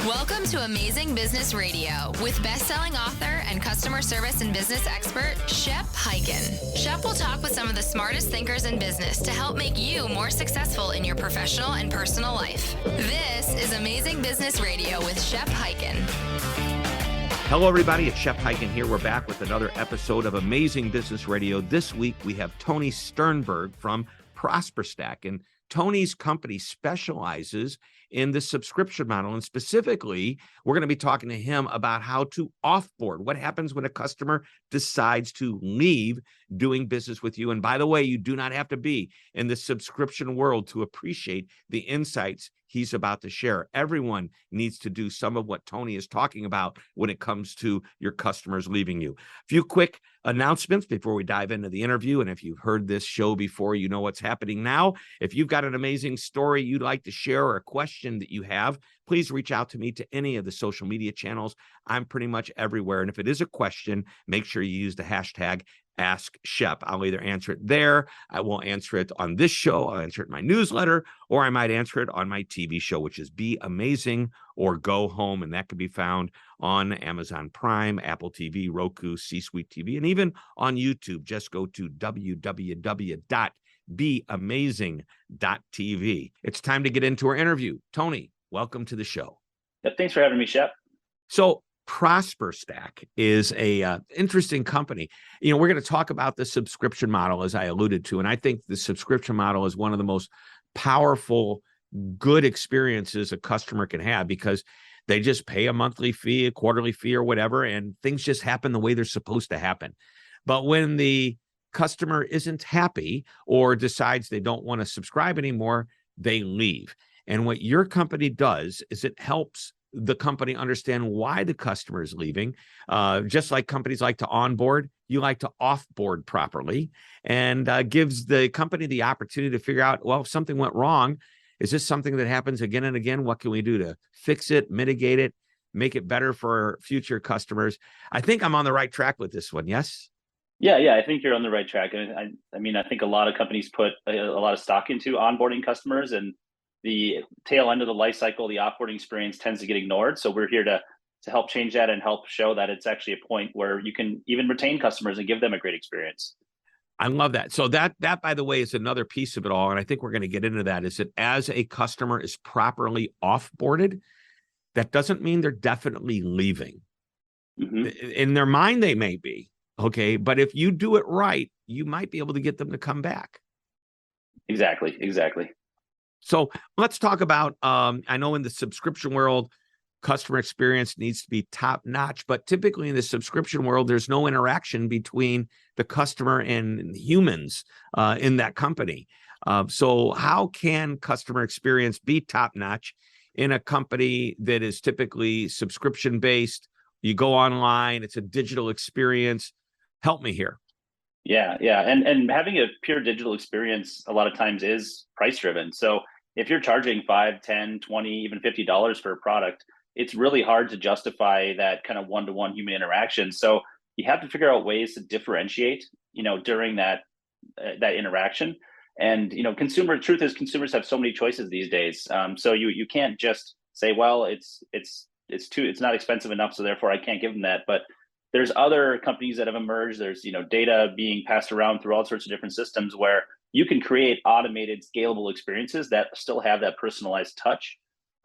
Welcome to Amazing Business Radio with best-selling author and customer service and business expert, Shep Hyken. Shep will talk with some of the smartest thinkers in business to help make you more successful in your professional and personal life. This is Amazing Business Radio with Shep Hyken. Hello, everybody. It's Shep Hyken here. We're back with another episode of Amazing Business Radio. This week, we have Tony Sternberg from ProsperStack. And Tony's company specializes in the subscription model. And specifically, we're going to be talking to him about how to offboard. What happens when a customer decides to leave doing business with you? And by the way, you do not have to be in the subscription world to appreciate the insights he's about to share. Everyone needs to do some of what Tony is talking about when it comes to your customers leaving you. A few quick announcements before we dive into the interview. And if you've heard this show before, you know what's happening now. If you've got an amazing story you'd like to share or a question that you have, please reach out to me to any of the social media channels. I'm pretty much everywhere. And if it is a question, make sure you use the hashtag Ask Shep. I'll either answer it there, I will answer it on this show, I'll answer it in my newsletter, or I might answer it on my TV show, which is Be Amazing or Go Home. And that can be found on Amazon Prime, Apple TV, Roku, C-Suite TV, and even on YouTube. Just go to www.beamazing.tv. It's time to get into our interview. Tony, welcome to the show. Yep, thanks for having me, Shep. So ProsperStack is a interesting company. You know, we're going to talk about the subscription model, as I alluded to, and I think the subscription model is one of the most powerful, good experiences a customer can have because they just pay a monthly fee, a quarterly fee, or whatever, and things just happen the way they're supposed to happen. But when the customer isn't happy or decides they don't want to subscribe anymore, they leave. And what your company does is it helps the company understand why the customer is leaving. Just like companies like to onboard, you like to offboard properly, and gives the company the opportunity to figure out, well, if something went wrong, is this something that happens again and again? What can we do to fix it, mitigate it, make it better for future customers? I think I'm on the right track with this one. Yes? Yeah, I think you're on the right track. I mean, I think a lot of companies put a lot of stock into onboarding customers, and the tail end of the life cycle, the offboarding experience tends to get ignored. So we're here to help change that and help show that it's actually a point where you can even retain customers and give them a great experience. I love that. So that, by the way, is another piece of it all. And I think we're going to get into that, is that as a customer is properly offboarded, that doesn't mean they're definitely leaving. Mm-hmm. In their mind, they may be, okay? But if you do it right, you might be able to get them to come back. Exactly. So let's talk about, I know in the subscription world, customer experience needs to be top notch, but typically in the subscription world, there's no interaction between the customer and humans in that company. So how can customer experience be top notch in a company that is typically subscription based? You go online, it's a digital experience. Help me here. Yeah. And having a pure digital experience a lot of times is price driven. So if you're charging $5, $10, $20, even $50 for a product, it's really hard to justify that kind of one-to-one human interaction. So you have to figure out ways to differentiate, during that interaction. And, truth is consumers have so many choices these days. So you can't just say, well, it's not expensive enough, so therefore I can't give them that. But there's other companies that have emerged. There's, data being passed around through all sorts of different systems where you can create automated, scalable experiences that still have that personalized touch.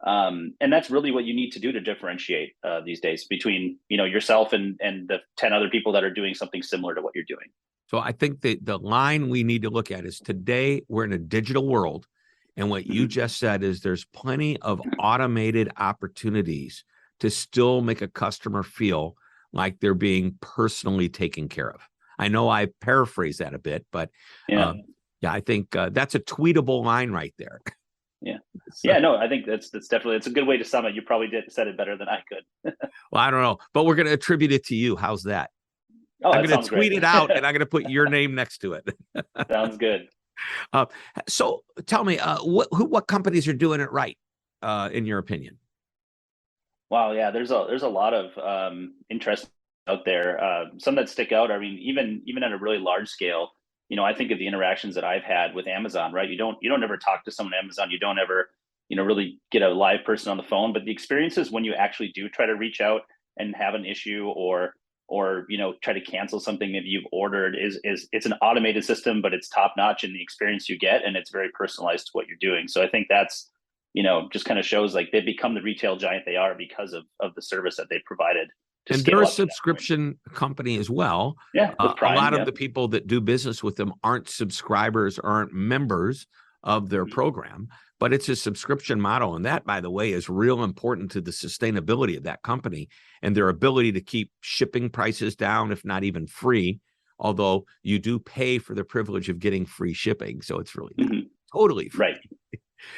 And that's really what you need to do to differentiate these days between, yourself and the 10 other people that are doing something similar to what you're doing. So I think that the line we need to look at is today we're in a digital world. And what you just said is there's plenty of automated opportunities to still make a customer feel like they're being personally taken care of. I know I paraphrase that a bit, but I think that's a tweetable line right there. Yeah. Yeah, no, I think that's definitely, it's a good way to sum it. You probably said it better than I could. Well, I don't know, but we're going to attribute it to you. How's that? Oh, I'm going to tweet it out and I'm going to put your name next to it. Sounds good. So tell me, what companies are doing it right, in your opinion? Wow, yeah, there's a lot of interest out there. Some that stick out. I mean, even at a really large scale, I think of the interactions that I've had with Amazon. Right, you don't ever talk to someone at Amazon. You don't ever really get a live person on the phone. But the experiences when you actually do try to reach out and have an issue, or try to cancel something that you've ordered, is it's an automated system, but it's top notch in the experience you get, and it's very personalized to what you're doing. So I think that's, just kind of shows like they've become the retail giant they are because of the service that they provided. And they're a subscription company as well. Yeah, with Prime, a lot of the people that do business with them aren't subscribers, aren't members of their program, but it's a subscription model. And that, by the way, is real important to the sustainability of that company and their ability to keep shipping prices down, if not even free, although you do pay for the privilege of getting free shipping. So it's really not totally free. Right.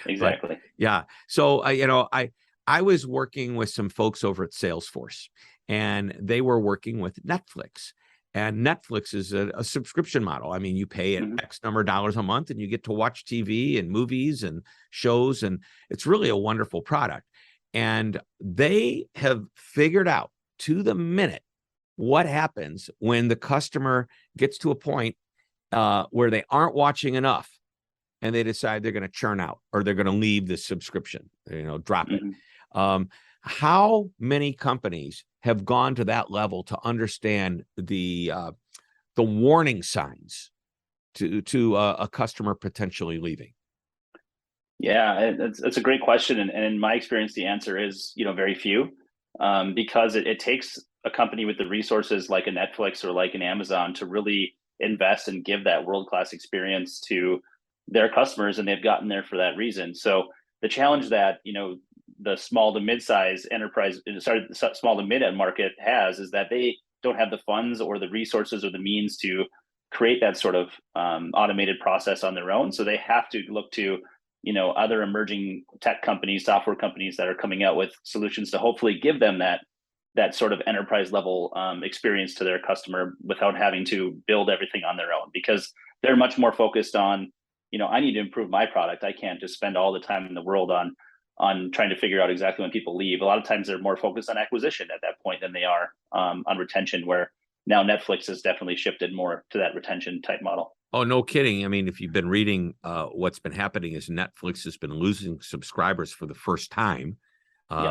Exactly. But, yeah. So, I was working with some folks over at Salesforce, and they were working with Netflix. And Netflix is a subscription model. I mean, you pay X number of dollars a month and you get to watch TV and movies and shows. And it's really a wonderful product. And they have figured out to the minute what happens when the customer gets to a point where they aren't watching enough and they decide they're going to churn out or they're going to leave the subscription, drop it. How many companies have gone to that level to understand the warning signs to a customer potentially leaving? Yeah, it's a great question, and in my experience, the answer is very few, because it takes a company with the resources like a Netflix or like an Amazon to really invest and give that world-class experience to their customers, and they've gotten there for that reason. So the challenge that the small to mid-size enterprise, small to mid-end market has, is that they don't have the funds or the resources or the means to create that sort of automated process on their own. So they have to look to other emerging tech companies, software companies that are coming out with solutions to hopefully give them that sort of enterprise level experience to their customer without having to build everything on their own, because they're much more focused on, I need to improve my product. I can't just spend all the time in the world on trying to figure out exactly when people leave. A lot of times they're more focused on acquisition at that point than they are on retention, where now Netflix has definitely shifted more to that retention type model. Oh, no kidding. I mean, if you've been reading, what's been happening is Netflix has been losing subscribers for the first time,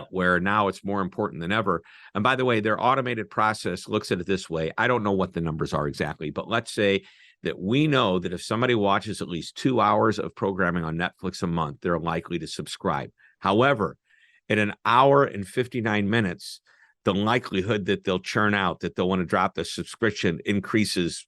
where now it's more important than ever. And by the way, their automated process looks at it this way. I don't know what the numbers are exactly, but let's say that we know that if somebody watches at least 2 hours of programming on Netflix a month, they're likely to subscribe. However, at an hour and 59 minutes, the likelihood that they'll churn out, that they'll want to drop the subscription, increases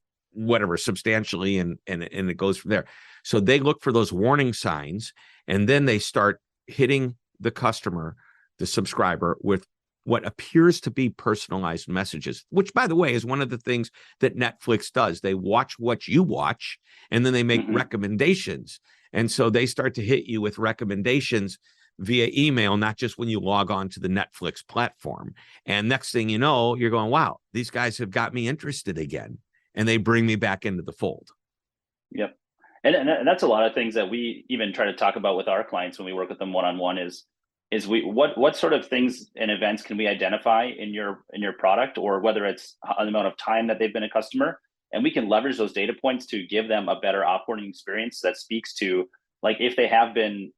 substantially, and it goes from there. So they look for those warning signs, and then they start hitting the customer, the subscriber, with what appears to be personalized messages, which, by the way, is one of the things that Netflix does. They watch what you watch, and then they make recommendations. And so they start to hit you with recommendations via email, not just when you log on to the Netflix platform. And next thing you know, you're going, wow, these guys have got me interested again. And they bring me back into the fold. Yep. And that's a lot of things that we even try to talk about with our clients when we work with them one-on-one is what sort of things and events can we identify in your product, or whether it's an amount of time that they've been a customer, and we can leverage those data points to give them a better offboarding experience that speaks to, like, if they have been,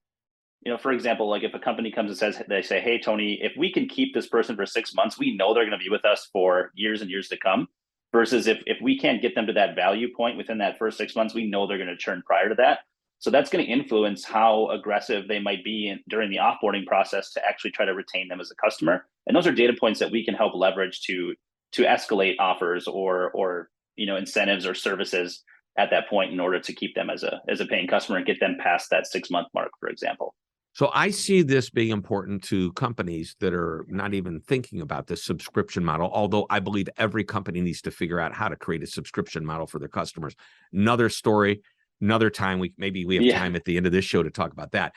for example, like if a company comes and says, they say, hey, Tony, if we can keep this person for 6 months, we know they're going to be with us for years and years to come. Versus if we can't get them to that value point within that first 6 months, we know they're going to churn prior to that. So that's going to influence how aggressive they might be during the offboarding process to actually try to retain them as a customer. And those are data points that we can help leverage to escalate offers or incentives or services at that point in order to keep them as a paying customer and get them past that 6 month mark, for example. So I see this being important to companies that are not even thinking about this subscription model, although I believe every company needs to figure out how to create a subscription model for their customers. Another story, another time. Maybe we have time at the end of this show to talk about that.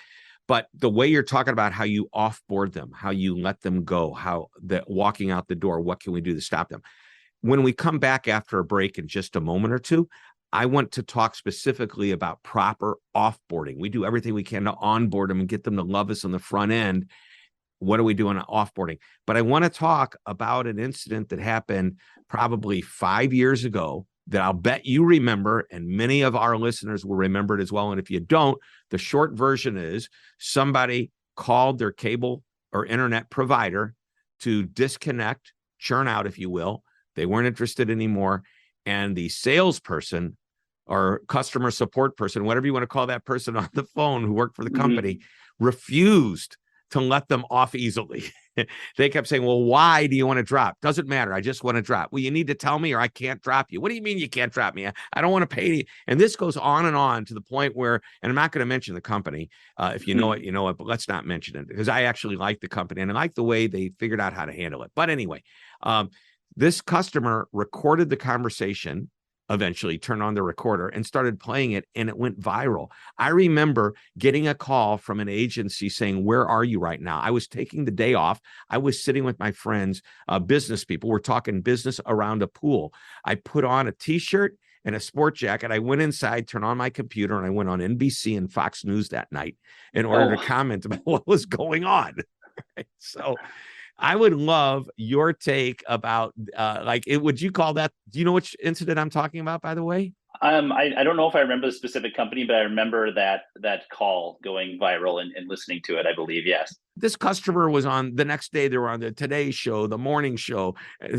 But the way you're talking about how you offboard them, how you let them go, how that walking out the door, what can we do to stop them? When we come back after a break in just a moment or two, I want to talk specifically about proper offboarding. We do everything we can to onboard them and get them to love us on the front end. What do we do on offboarding? But I want to talk about an incident that happened probably 5 years ago that I'll bet you remember, and many of our listeners will remember it as well. And if you don't, the short version is somebody called their cable or internet provider to disconnect, churn out, if you will. They weren't interested anymore. And the salesperson or customer support person, whatever you want to call that person on the phone who worked for the company, refused to let them off easily. They kept saying, well, why do you want to drop? Doesn't matter. I just want to drop. Well, you need to tell me or I can't drop you. What do you mean you can't drop me? I don't want to pay you. And this goes on and on to the point where, and I'm not going to mention the company. If you know it, you know it, but let's not mention it because I actually like the company and I like the way they figured out how to handle it. But anyway, this customer recorded the conversation, eventually turned on the recorder and started playing it, and it went viral. I remember getting a call from an agency saying, where are you right now? I was taking the day off. I was sitting with my friends, business people. We're talking business around a pool. I put on a t-shirt and a sport jacket. I went inside, turned on my computer, and I went on NBC and Fox News that night in order to comment about what was going on. So I would love your take about would you call that? Do you know which incident I'm talking about, by the way? I don't know if I remember the specific company, but I remember that call going viral and listening to it, I believe. Yes. This customer was on the next day. They were on the Today Show, the morning show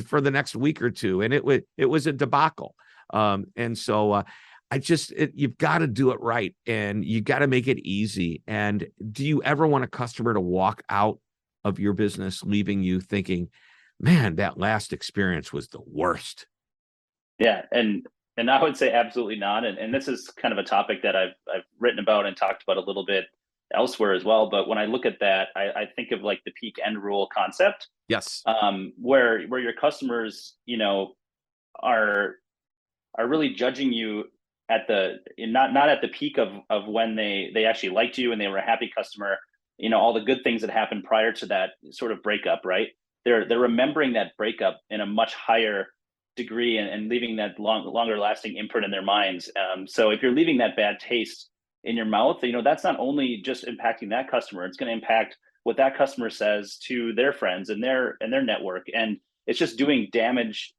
for the next week or two. And it was a debacle. And so you've got to do it right. And you got to make it easy. And do you ever want a customer to walk out of your business, leaving you thinking, man, that last experience was the worst? Yeah. And I would say absolutely not. And this is kind of a topic that I've written about and talked about a little bit elsewhere as well. But when I look at that, I think of like the peak end rule concept. Yes. Where your customers, are really judging you not at the peak of when they actually liked you and they were a happy customer, all the good things that happened prior to that sort of breakup, right? They're remembering that breakup in a much higher degree and leaving that longer lasting imprint in their minds. So if you're leaving that bad taste in your mouth, that's not only just impacting that customer, it's going to impact what that customer says to their friends and their network. And it's just doing damage,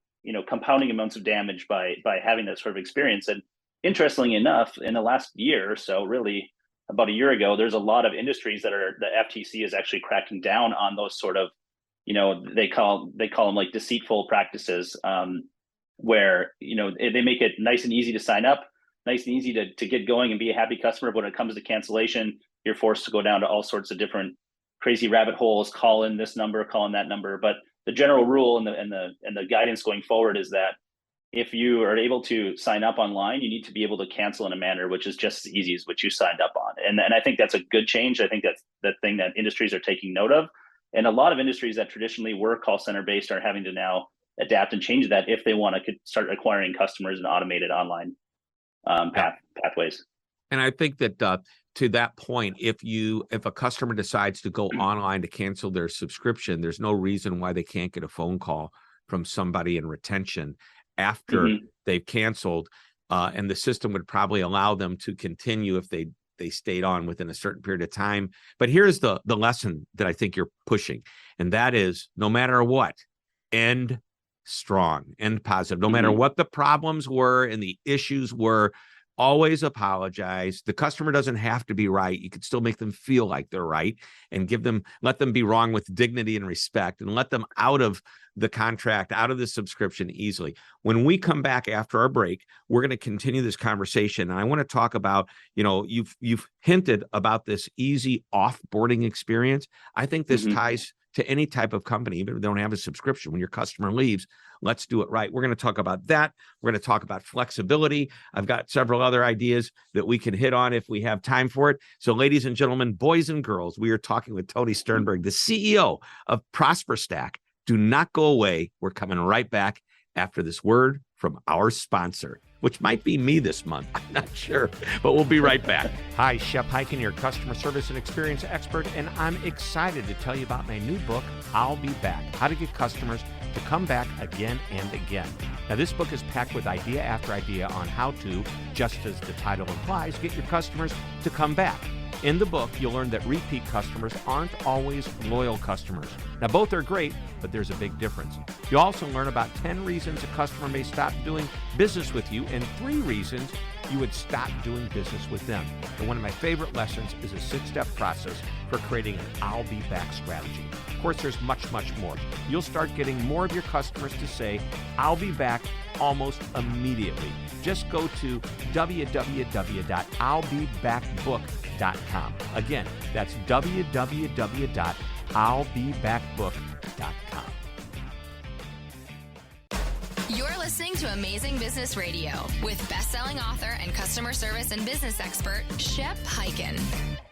compounding amounts of damage by having that sort of experience. And interestingly enough, in the last year or so, really about a year ago, there's a lot of industries the FTC is actually cracking down on those sort of, they call them like deceitful practices, where, they make it nice and easy to sign up, nice and easy to get going and be a happy customer. But when it comes to cancellation, you're forced to go down to all sorts of different crazy rabbit holes, call in this number, call in that number. But the general rule and the guidance going forward is that if you are able to sign up online, you need to be able to cancel in a manner which is just as easy as what you signed up on. And I think that's a good change. I think that's the thing that industries are taking note of. And a lot of industries that traditionally were call center based are having to now adapt and change that if they want to start acquiring customers in automated online pathways. And I think that to that point, if a customer decides to go online to cancel their subscription, there's no reason why they can't get a phone call from somebody in retention after they've canceled, and the system would probably allow them to continue if they stayed on within a certain period of time. But here's the lesson that I think you're pushing, and that is no matter what, end strong, end positive. No matter what the problems were and the issues were, always apologize. The customer doesn't have to be right. You could still make them feel like they're right and let them be wrong with dignity and respect, and let them out of the contract, out of the subscription easily. When we come back after our break, we're going to continue this conversation. And I want to talk about, you've hinted about this easy offboarding experience. I think this ties to any type of company, even if they don't have a subscription. When your customer leaves, let's do it right. We're going to talk about that. We're going to talk about flexibility. I've got several other ideas that we can hit on if we have time for it. So ladies and gentlemen, boys and girls, we are talking with Tony Sternberg, the CEO of ProsperStack. Do not go away. We're coming right back after this word from our sponsor, which might be me this month. I'm not sure, but we'll be right back. Hi, Shep Hyken, your customer service and experience expert, and I'm excited to tell you about my new book, I'll Be Back, How to Get Customers to Come Back Again and Again. Now, this book is packed with idea after idea on how to, just as the title implies, get your customers to come back. In the book, you'll learn that repeat customers aren't always loyal customers. Now, both are great, but there's a big difference. You'll also learn about 10 reasons a customer may stop doing business with you and 3 reasons you would stop doing business with them. And one of my favorite lessons is a 6-step process for creating an I'll be back strategy. Of course, there's much, much more. You'll start getting more of your customers to say, I'll be back almost immediately. Just go to www.illbebackbook.com. Again, that's www.illbebackbook.com. You're listening to Amazing Business Radio with best-selling author and customer service and business expert, Shep Hyken.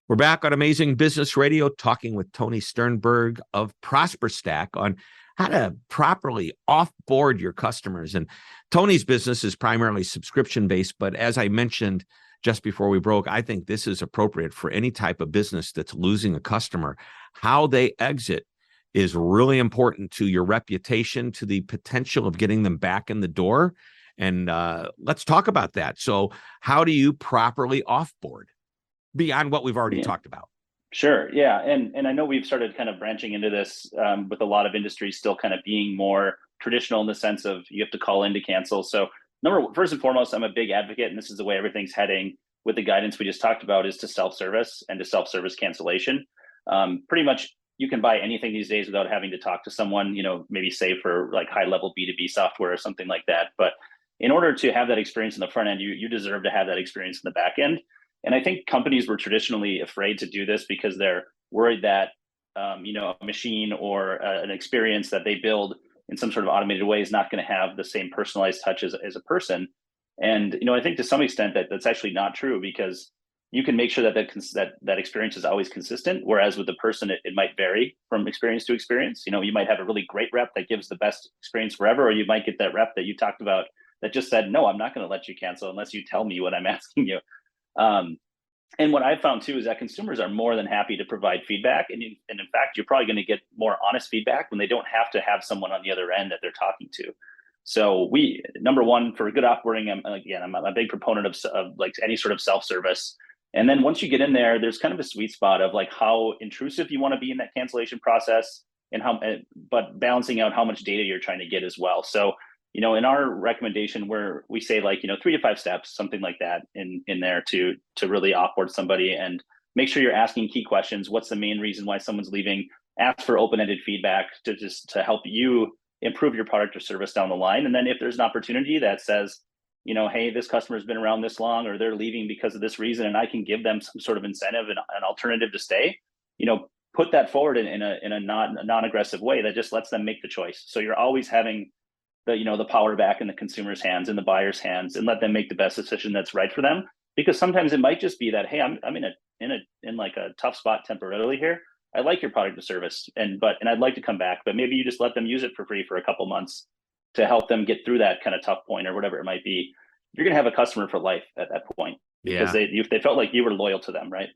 We're back on Amazing Business Radio talking with Tony Sternberg of ProsperStack on how to properly offboard your customers. And Tony's business is primarily subscription-based, but as I mentioned just before we broke, I think this is appropriate for any type of business that's losing a customer. How they exit is really important to your reputation, to the potential of getting them back in the door. And let's talk about that. So how do you properly offboard beyond what we've already talked about? Sure. Yeah. And I know we've started kind of branching into this with a lot of industries still kind of being more traditional in the sense of you have to call in to cancel. So first and foremost, I'm a big advocate, and this is the way everything's heading with the guidance we just talked about, is to self-service and to self-service cancellation. Pretty much you can buy anything these days without having to talk to someone, maybe say for like high level B2B software or something like that. But in order to have that experience in the front end, you deserve to have that experience in the back end. And I think companies were traditionally afraid to do this because they're worried that, a machine or an experience that they build in some sort of automated way is not going to have the same personalized touch as a person. And, I think to some extent that's actually not true, because you can make sure that that experience is always consistent. Whereas with the person, it might vary from experience to experience. You might have a really great rep that gives the best experience forever, or you might get that rep that you talked about that just said, no, I'm not going to let you cancel unless you tell me what I'm asking you. And what I've found too is that consumers are more than happy to provide feedback. And in fact, you're probably going to get more honest feedback when they don't have to have someone on the other end that they're talking to. So number one, for good offboarding, I'm a big proponent of like any sort of self-service. And then once you get in there, there's kind of a sweet spot of like how intrusive you want to be in that cancellation process but balancing out how much data you're trying to get as well. So, in our recommendation where we say 3 to 5 steps, something like that in there to really offboard somebody, and make sure you're asking key questions. What's the main reason why someone's leaving? Ask for open-ended feedback to help you improve your product or service down the line. And then if there's an opportunity that says, hey, this customer's been around this long, or they're leaving because of this reason, and I can give them some sort of incentive and an alternative to stay, put that forward in a non-aggressive way that just lets them make the choice. So you're always having the power back in the consumer's hands and the buyer's hands, and let them make the best decision that's right for them. Because sometimes it might just be that, hey, I'm in like a tough spot temporarily here. I like your product or service, and I'd like to come back, but maybe you just let them use it for free for a couple months to help them get through that kind of tough point or whatever it might be. You're going to have a customer for life at that point, because they felt like you were loyal to them, right?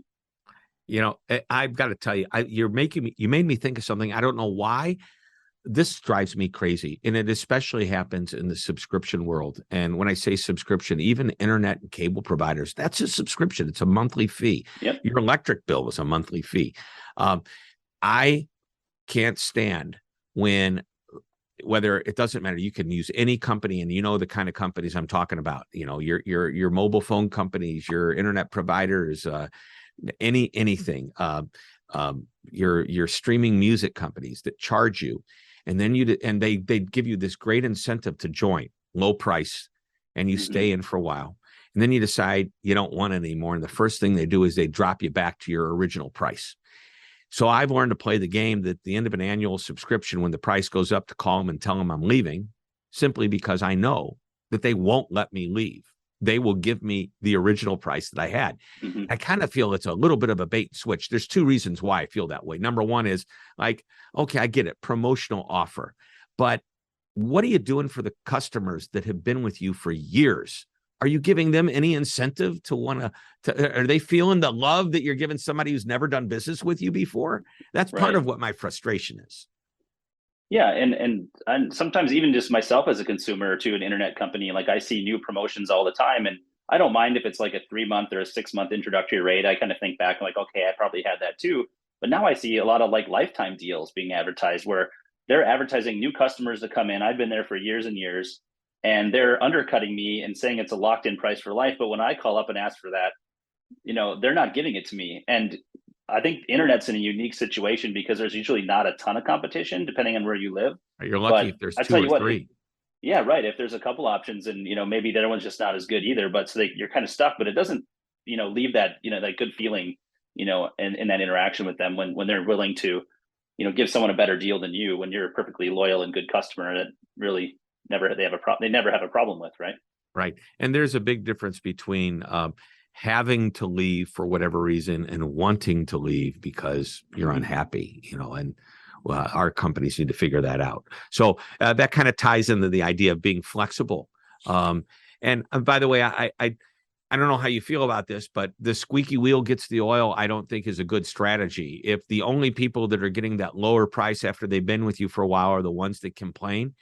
I've got to tell you, you made me think of something. I don't know why. This drives me crazy, and it especially happens in the subscription world. And when I say subscription, even internet and cable providers, that's a subscription. It's a monthly fee. Yep. Your electric bill is a monthly fee. I can't stand whether it doesn't matter. You can use any company, and the kind of companies I'm talking about. Your mobile phone companies, your internet providers, anything. Your streaming music companies that charge you. And then they give you this great incentive to join, low price, and you stay in for a while. And then you decide you don't want it anymore. And the first thing they do is they drop you back to your original price. So I've learned to play the game that at the end of an annual subscription, when the price goes up, to call them and tell them I'm leaving, simply because I know that they won't let me leave. They will give me the original price that I had. Mm-hmm. I kind of feel it's a little bit of a bait and switch. There's 2 reasons why I feel that way. Number one is like, okay, I get it, promotional offer. But what are you doing for the customers that have been with you for years? Are you giving them any incentive to are they feeling the love that you're giving somebody who's never done business with you before? That's part of what my frustration is. Yeah, and sometimes even just myself as a consumer to an internet company, like I see new promotions all the time, and I don't mind if it's like a 3-month or a 6-month introductory rate. I kind of think back, like, okay, I probably had that too. But now I see a lot of like lifetime deals being advertised where they're advertising new customers that come in. I've been there for years and years, and they're undercutting me and saying it's a locked in price for life. But when I call up and ask for that, they're not giving it to me. And I think the internet's in a unique situation because there's usually not a ton of competition depending on where you live. You're lucky But if there's I two tell you or what, three. yeah, right. If there's a couple options and, maybe the other one's just not as good either, but so you're kind of stuck, but it doesn't, leave that, that good feeling, in that interaction with them when they're willing to, give someone a better deal than you when you're a perfectly loyal and good customer that really they never have a problem with, right? Right. And there's a big difference between having to leave for whatever reason and wanting to leave because you're unhappy, and our companies need to figure that out. So that kind of ties into the idea of being flexible. And by the way, I don't know how you feel about this, but the squeaky wheel gets the oil, I don't think is a good strategy. If the only people that are getting that lower price after they've been with you for a while are the ones that complain,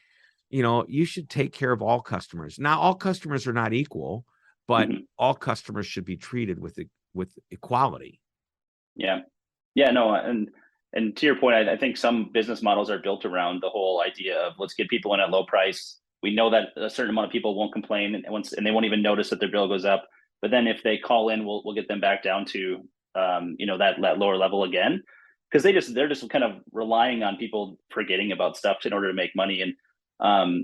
you should take care of all customers. Now, all customers are not equal, but all customers should be treated with equality. Yeah. Yeah, no. And to your point, I think some business models are built around the whole idea of let's get people in at low price. We know that a certain amount of people won't complain and they won't even notice that their bill goes up. But then if they call in, we'll get them back down to, that lower level again, because they're just kind of relying on people forgetting about stuff in order to make money. And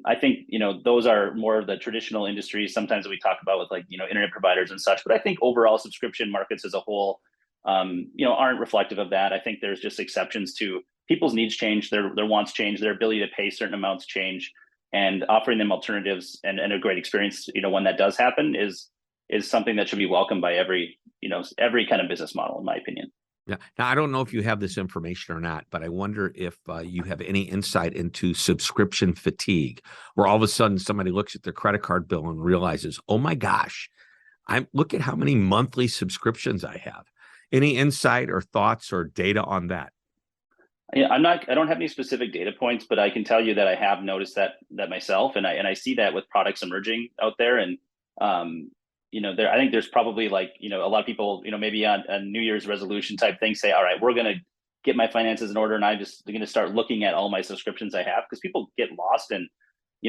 I think, those are more of the traditional industries sometimes that we talk about with like, internet providers and such. But I think overall subscription markets as a whole, aren't reflective of that. I think there's just exceptions to people's needs change, their wants change, their ability to pay certain amounts change, and offering them alternatives and a great experience, when that does happen is something that should be welcomed by every kind of business model, in my opinion. Yeah. Now, I don't know if you have this information or not, but I wonder if you have any insight into subscription fatigue, where all of a sudden somebody looks at their credit card bill and realizes, oh my gosh, look at how many monthly subscriptions I have. Any insight or thoughts or data on that? Yeah, I don't have any specific data points, but I can tell you that I have noticed that myself, and I see that with products emerging out there. And I think there's probably like, a lot of people, maybe on a New Year's resolution type thing say, all right, we're going to get my finances in order. And I'm just going to start looking at all my subscriptions I have, because people get lost in,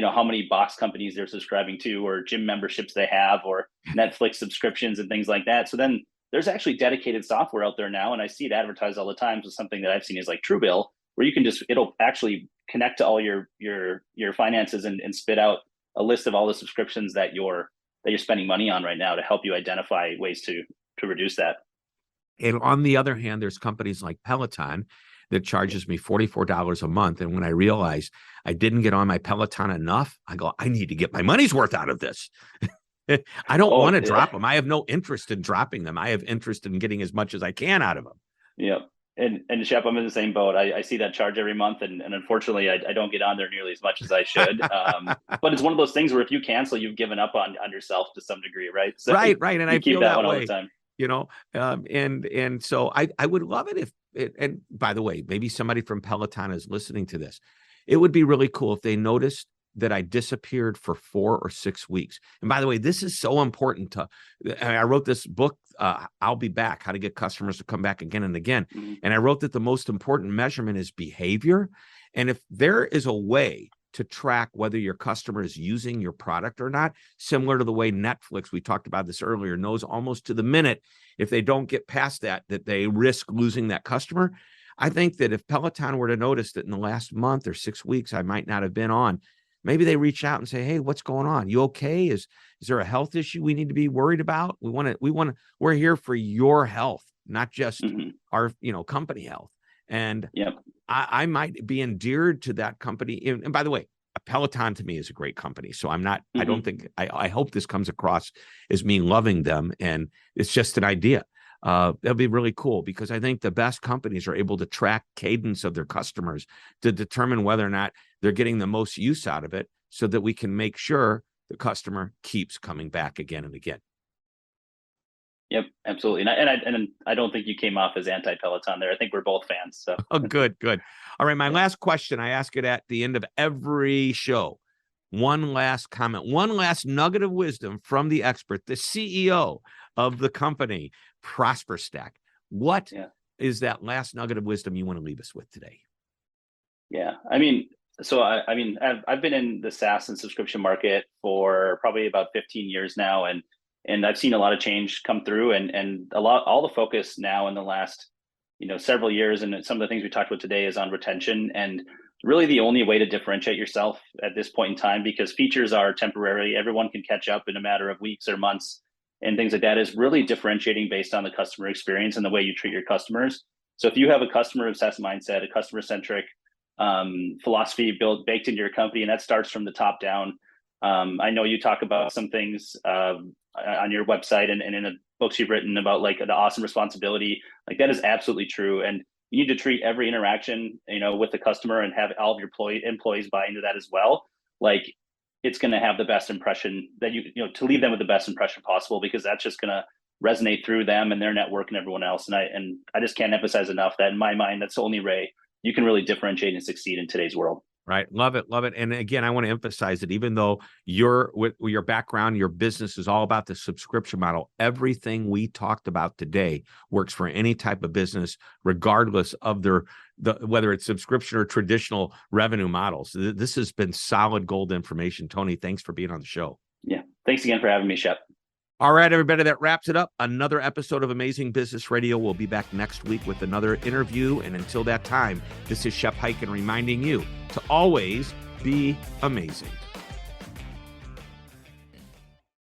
how many box companies they're subscribing to, or gym memberships they have, or Netflix subscriptions and things like that. So then there's actually dedicated software out there now. And I see it advertised all the time. So something that I've seen is like Truebill, where you can it'll actually connect to all your finances and spit out a list of all the subscriptions that you're spending money on right now to help you identify ways to reduce that. And on the other hand, there's companies like Peloton that charges me $44 a month. And when I realize I didn't get on my Peloton enough, I go, I need to get my money's worth out of this. I don't want to drop them. I have no interest in dropping them. I have interest in getting as much as I can out of them. Yeah. And Shep, I'm in the same boat. I see that charge every month, and unfortunately, I don't get on there nearly as much as I should. But it's one of those things where if you cancel, you've given up on yourself to some degree, right? So right. And I keep feel that one all way, the time. And so I would love it if and by the way, maybe somebody from Peloton is listening to this. It would be really cool if they noticed that I disappeared for 4 or 6 weeks. And by the way, this is so important I wrote this book, I'll Be Back, How to Get Customers to Come Back Again and Again. Mm-hmm. And I wrote that the most important measurement is behavior. And if there is a way to track whether your customer is using your product or not, similar to the way Netflix, we talked about this earlier, knows almost to the minute, if they don't get past that they risk losing that customer. I think that if Peloton were to notice that in the last month or 6 weeks, I might not have been on, maybe they reach out and say, hey, what's going on? You okay? Is there a health issue we need to be worried about? We're here for your health, not just our, company health. And I might be endeared to that company. And by the way, Peloton to me is a great company. So I'm not, I don't think, I hope this comes across as me loving them. And it's just an idea. That'll be really cool, because I think the best companies are able to track cadence of their customers to determine whether or not they're getting the most use out of it, so that we can make sure the customer keeps coming back again and again. Yep, absolutely. And I don't think you came off as anti-Peloton there. I think we're both fans. So. Oh, good. All right. My last question, I ask it at the end of every show. one last comment, one last nugget of wisdom from the expert, the CEO of the company, ProsperStack. What is that last nugget of wisdom you want to leave us with today? Yeah, I mean, I've been in the SaaS and subscription market for probably about 15 years now, and I've seen a lot of change come through, and all the focus now in the last several years, and some of the things we talked about today is on retention, and really the only way to differentiate yourself at this point in time, because features are temporary, everyone can catch up in a matter of weeks or months, and things like that, is really differentiating based on the customer experience and the way you treat your customers. So if you have a customer obsessed mindset, a customer centric philosophy baked into your company, and that starts from the top down. I know you talk about some things on your website and in the books you've written about like the awesome responsibility. Like that is absolutely true, and you need to treat every interaction with the customer and have all of your employees buy into that as well. Like it's going to have the best impression that to leave them with the best impression possible, because that's just going to resonate through them and their network and everyone else. And I just can't emphasize enough that in my mind, that's the only way you can really differentiate and succeed in today's world. Right. Love it. Love it. And again, I want to emphasize that even though with your background, your business is all about the subscription model, everything we talked about today works for any type of business, regardless of whether it's subscription or traditional revenue models. This has been solid gold information. Tony, thanks for being on the show. Yeah. Thanks again for having me, Shep. All right, everybody, that wraps it up. Another episode of Amazing Business Radio. We'll be back next week with another interview. And until that time, this is Shep Hyken reminding you to always be amazing.